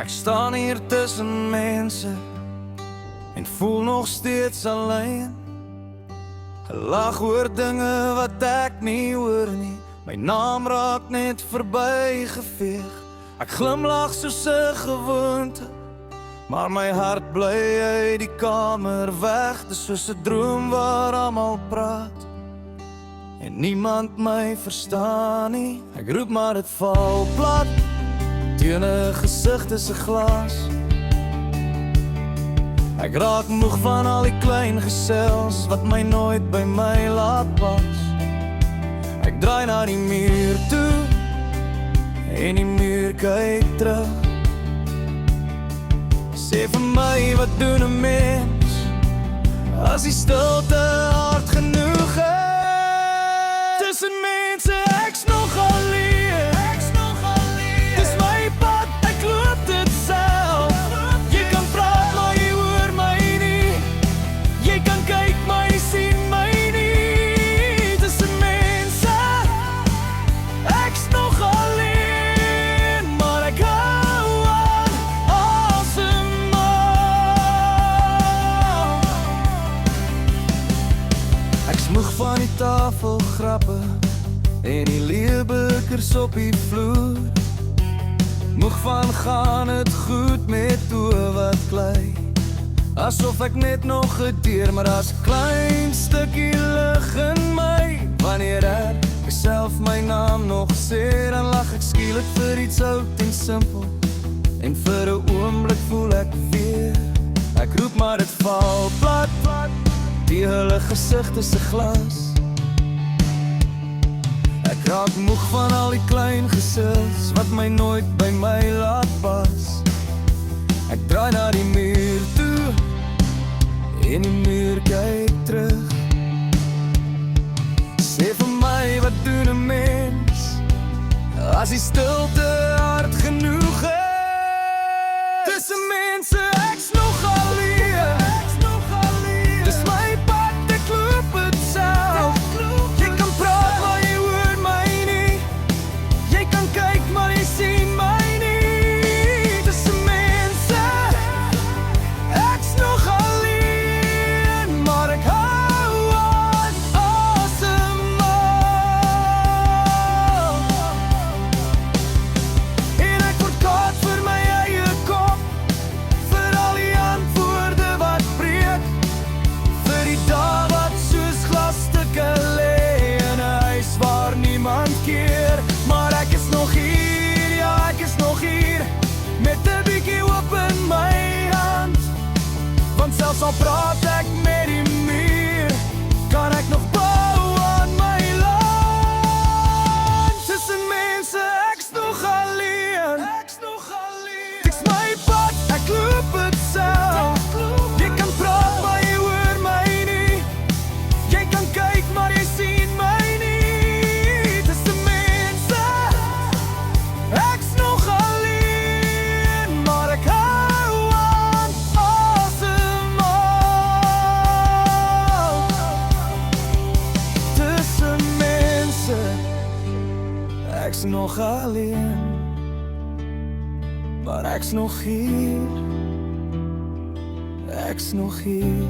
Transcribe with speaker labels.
Speaker 1: Ek staan hier tussen mense en voel nog steeds alleen. Gelag oor dinge wat ek nie hoor nie. My naam raak net verbygeveeg. Ek glimlag soos 'n gewoonte, maar my hart bly uit die kamer weg. Dis soos 'n droom waar almal praat en niemand my verstaan nie. Ek roep maar dit val plat teen 'n gesig tussen glas. Ek raak moeg van al die klein gesels wat my nooit by my laat pas. Ek draai na die muur toe en die muur kyk terug. Sê vir my, wat doen 'n mens as die stilte hard genoeg is? Tussen mense, ek's nog alleen. Dis my pad, ek loop dit self. Jy kan praat, maar jy hoor my nie. Jy kan kyk, maar jy sien my nie. Tussen mense, ek's nog alleen, maar ek hou aan asemhaal. Ek's moeg van die tafelgrappe en die leebekers op die vloer. Moeg van gaan het goed met oë wat klei, asof ek net nog 'n deur, maar daar's 'n klein stukkie lig in my. Wanneer ek myself my naam nog sê, dan lag ek skielik vir iets oud en simpel, en vir 'n oomblik voel ek weer. Ek roep maar dit val plat, die hele gesig tussen glas. Ek raak moeg van al die klein gesels wat my nooit by my laat pas. Ek draai na die muur toe en die muur kyk terug. Sê vir my, wat doen 'n mens as die stilte hard genoeg is? Tussen mense, ek's nog alleen. Dis my pad, ek loop dit self. Jy kan praat, maar jy hoor my nie. Jy kan kyk, maar jy sien my nie. Tussen mense, ek's nog alleen, maar ek hou aan asemhaal. En ek word kwaad vir my eie kop, vir al die antwoorde wat breek, vir die dae wat soos glasstukke lê in 'n huis waar niemand keer. Maar ek is nog hier, ja, ek is nog hier, met 'n bietjie hoop in my hand. Want selfs al praat ek met die muur, kan ek nog bou aan my land. Tussen mense, ek's nog alleen. Dis my pad, ek loop dit self. Jy kan praat, maar jy hoor my nie. Jy kan kyk, maar jy sien my nie. Tussen mense, ek's nog alleen, maar ek hou aan asemhaal. Tussen mense, ek's nog alleen, maar ek's nog hier. Ek's nog hier.